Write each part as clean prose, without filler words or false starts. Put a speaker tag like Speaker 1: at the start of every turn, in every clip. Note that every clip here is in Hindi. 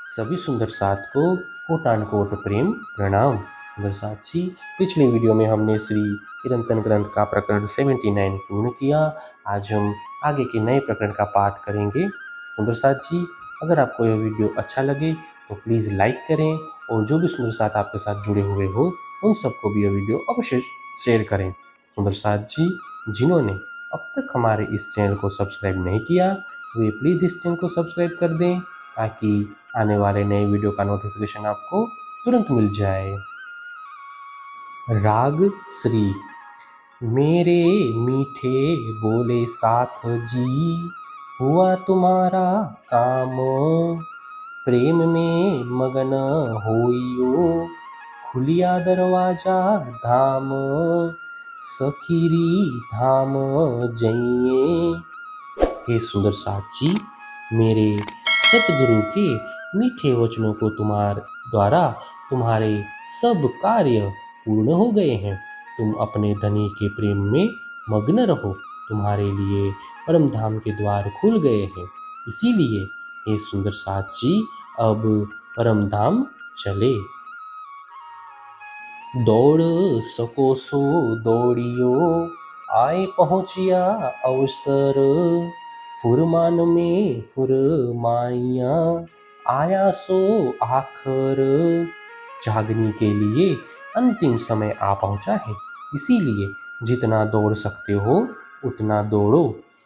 Speaker 1: सभी सुंदर साथ को कोटान कोट प्रेम प्रणाम। सुंदर साथ जी, पिछले वीडियो में हमने श्री चिरंतन ग्रंथ का प्रकरण 79 पूर्ण किया। आज हम आगे के नए प्रकरण का पाठ करेंगे। सुंदर साथ जी, अगर आपको यह वीडियो अच्छा लगे तो प्लीज़ लाइक करें और जो भी सुंदर साथ आपके साथ जुड़े हुए हो उन सबको भी यह वीडियो अवश्य शेयर करें। सुंदर साथ जी, जिन्होंने अब तक हमारे इस चैनल को सब्सक्राइब नहीं किया वे प्लीज़ इस चैनल को सब्सक्राइब कर दें ताकि आने वाले नए वीडियो का नोटिफिकेशन आपको तुरंत मिल जाए। राग श्री। मेरे मीठे बोले साथ जी, हुआ तुम्हारा काम, प्रेम में मगन होइयो, खुलिया दरवाजा धाम, सखीरी धाम जइए। हे सुंदर साथ जी, मेरे सतगुरु के मीठे वचनों को द्वारा तुम्हारे सब कार्य पूर्ण हो गए हैं। तुम अपने धनी के प्रेम में मग्न रहो, तुम्हारे लिए परम धाम के द्वार खुल गए हैं। इसीलिए हे सुंदर साथ जी, अब परम धाम चले। दौड़ सको सो दौड़ियो, आए पहुँचिया अवसर, फुरमान में फुरमाइया, आया सो आखर। जागने के लिए अंतिम समय आ पहुँचा है, इसीलिए जितना दौड़ सकते हो उतना दौड़ो।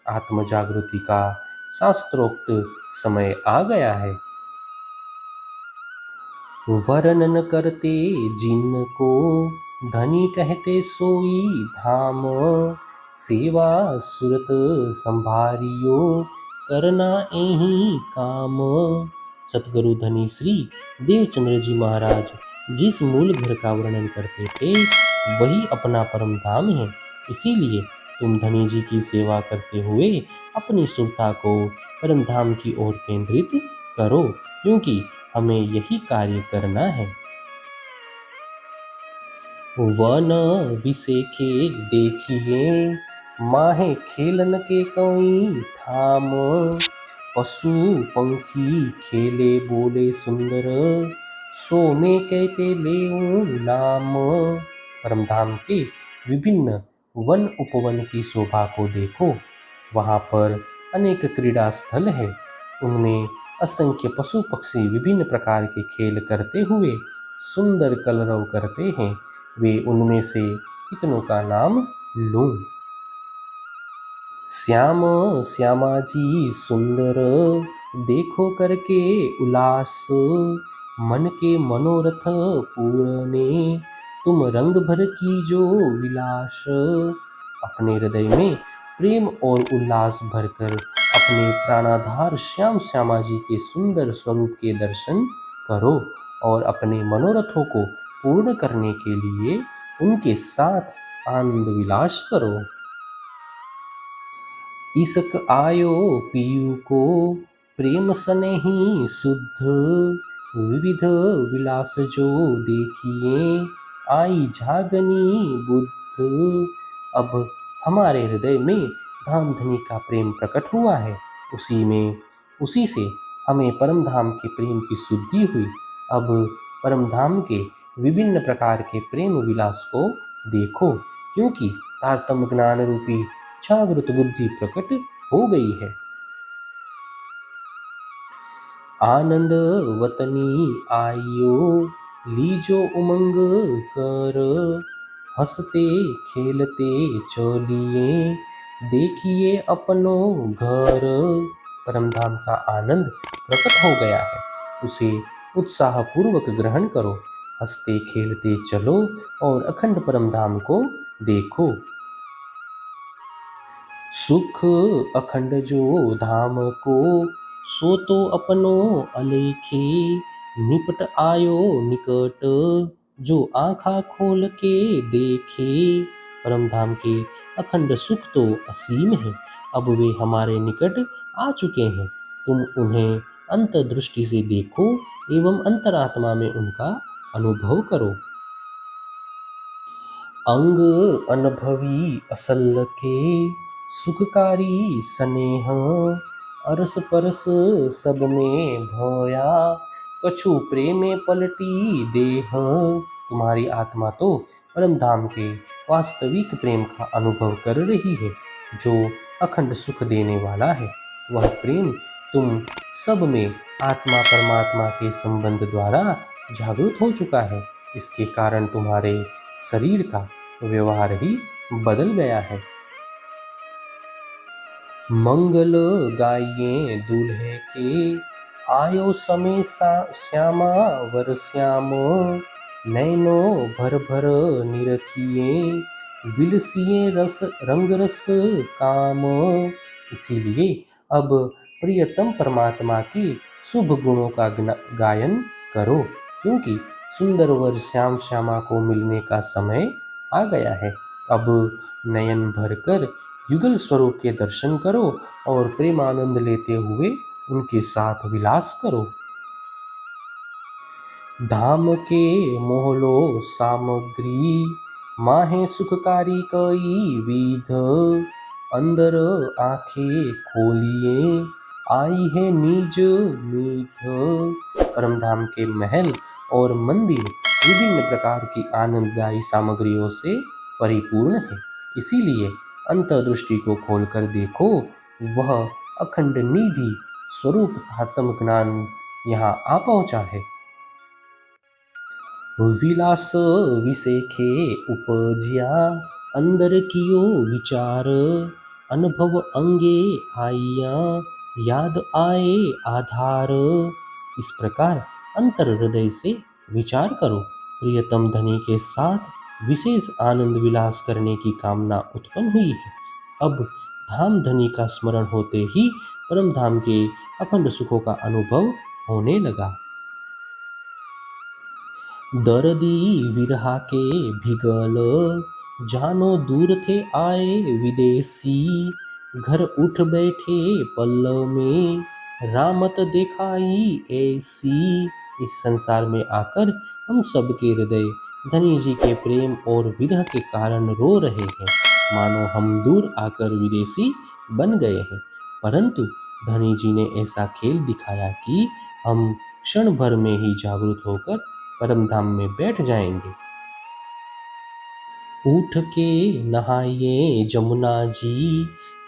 Speaker 1: आत्म जागृति का शास्त्रोक्त समय आ गया है। वर्णन करते जिनको, धनी कहते सोई धाम, सेवा सुरत संभारियो, करना यही काम। सतगुरु धनी श्री देवचंद्र जी महाराज जिस मूल घर का वर्णन करते थे वही अपना परम धाम है। इसीलिए तुम धनी जी की सेवा करते हुए अपनी शुभता को परम धाम की ओर केंद्रित करो, क्योंकि हमें यही कार्य करना है। वन विसेखे देखिए, माहे खेलन के कई ठाम, पशु पंखी खेले बोले सुंदर, सो में कहते ले नाम। परमधाम के विभिन्न वन उपवन की शोभा को देखो, वहाँ पर अनेक क्रीड़ा स्थल है, उनमें असंख्य पशु पक्षी विभिन्न प्रकार के खेल करते हुए सुंदर कलरव करते हैं। वे उनमें से कितनों का नाम लूं। श्याम श्यामा जी सुंदर, देखो करके उल्लास, मन के मनोरथ पूरने, तुम रंग भर की जो विलास। अपने हृदय में प्रेम और उल्लास भरकर अपने प्राणाधार श्याम श्यामा जी के सुंदर स्वरूप के दर्शन करो और अपने मनोरथों को पूर्ण करने के लिए उनके साथ आनंद विलास करो। इसक आयो पीयू को, प्रेम सनेही शुद्ध, विविध विलास जो देखिए, आई झागनी बुद्ध। अब हमारे हृदय में धाम धनी का प्रेम प्रकट हुआ है, उसी से हमें परम धाम के प्रेम की शुद्धि हुई। अब परम धाम के विभिन्न प्रकार के प्रेम विलास को देखो, क्योंकि तारतम्य ज्ञान रूपी जागृत बुद्धि प्रकट हो गई है। आनंद वतनी आइयो, लीजो उमंग कर, हंसते खेलते चलिए, देखिए अपनो घर। परमधाम का आनंद प्रकट हो गया है, उसे उत्साह पूर्वक ग्रहण करो, हंसते खेलते चलो और अखंड परमधाम को देखो। सुख अखंड जो धाम को, सो तो अपनो अलेखे, निपट आयो निकट, जो आँखा खोल के देखे। परम धाम के अखंड सुख तो असीम है, अब वे हमारे निकट आ चुके हैं। तुम उन्हें अंतर्दृष्टि से देखो एवं अंतरात्मा में उनका अनुभव करो। अंग अनुभवी असल के, सुखकारी स्नेह, अरस परस सब में भोया, कछु प्रेमे पलटी देह। तुम्हारी आत्मा तो परम धाम के वास्तविक प्रेम का अनुभव कर रही है, जो अखंड सुख देने वाला है। वह प्रेम तुम सब में आत्मा परमात्मा के संबंध द्वारा जागृत हो चुका है। इसके कारण तुम्हारे शरीर का व्यवहार ही बदल गया है। मंगल गाइए दूल्हे के, आयो समय श्यामा वर श्याम। नैनो भर भर निरखिए, विलसिए रस रंग रस काम। इसीलिए अब प्रियतम परमात्मा के शुभ गुणों का गायन करो, क्योंकि सुंदर वर श्याम श्यामा को मिलने का समय आ गया है। अब नयन भरकर युगल स्वरूप के दर्शन करो और प्रेमानंद लेते हुए उनके साथ विलास करो। धाम के मोहलो सामग्री, माहे सुखकारी कई विध। अंदर आंखें खोलिए, आई है निज मीठ। परमधाम के महल और मंदिर विभिन्न प्रकार की आनंददायी सामग्रियों से परिपूर्ण है। इसीलिए अंतर्दृष्टि को खोलकर देखो, वह अखंड निधि स्वरूप तारतम ज्ञान यहाँ आ पहुंचा है। विलास विसेखे उपजिया, अंदर कियो विचार। अनुभव अंगे आइया, याद आए आधार। इस प्रकार अंतर हृदय से विचार करो। प्रियतम धनी के साथ विशेष आनंद विलास करने की कामना उत्पन्न हुई है। अब धाम धनी का स्मरण होते ही परम धाम के अखंड सुखों का अनुभव होने लगा। दर्दी विरहा के भिगल, जानो दूर थे आए विदेशी। घर उठ बैठे पल्लव में, रामत दिखाई ऐसी। इस संसार में आकर हम सबके हृदय धनी जी के प्रेम और विरह के कारण रो रहे हैं, मानो हम दूर आकर विदेशी बन गए हैं। परंतु धनी जी ने ऐसा खेल दिखाया कि हम क्षण भर में ही जागृत होकर परम धाम में बैठ जाएंगे। उठ के नहाइए जमुना जी,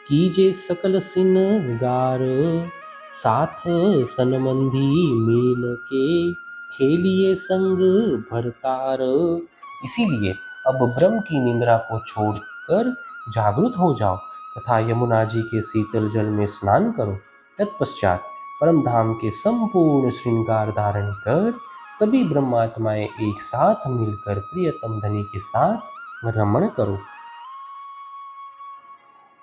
Speaker 1: कीजे सकल सिनगार। साथ सनमंधी मिल के, खेलिए संग भरतार। इसीलिए अब ब्रह्म की निंद्रा को छोड़कर जागृत हो जाओ तथा यमुना जी के शीतल जल में स्नान करो। तत्पश्चात परम धाम के संपूर्ण श्रृंगार धारण कर सभी ब्रह्मात्माएं एक साथ मिलकर प्रियतम धनी के साथ रमण करो।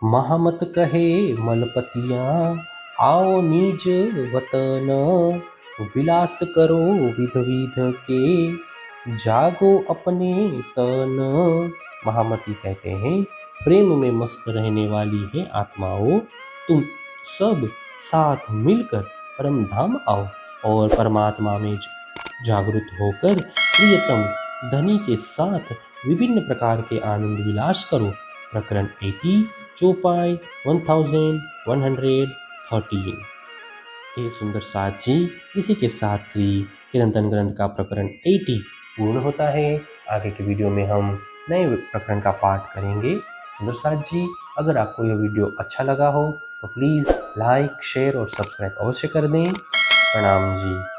Speaker 1: महामत कहे मलपतिया, आओ निज वतन। विलास करो विध विध के, जागो अपने तन। महामती कहते हैं, प्रेम में मस्त रहने वाली है आत्माओं, तुम सब साथ मिलकर परम धाम आओ और परमात्मा में जागृत होकर प्रियतम धनी के साथ विभिन्न प्रकार के आनंद विलास करो। प्रकरण 80 चौपाई 1113। हे सुंदर साथ जी, इसी के साथ श्री किरंतन ग्रंथ का प्रकरण 80 पूर्ण होता है। आगे के वीडियो में हम नए प्रकरण का पाठ करेंगे। सुंदर साथ जी, अगर आपको यह वीडियो अच्छा लगा हो तो प्लीज़ लाइक शेयर और सब्सक्राइब अवश्य कर दें। प्रणाम जी।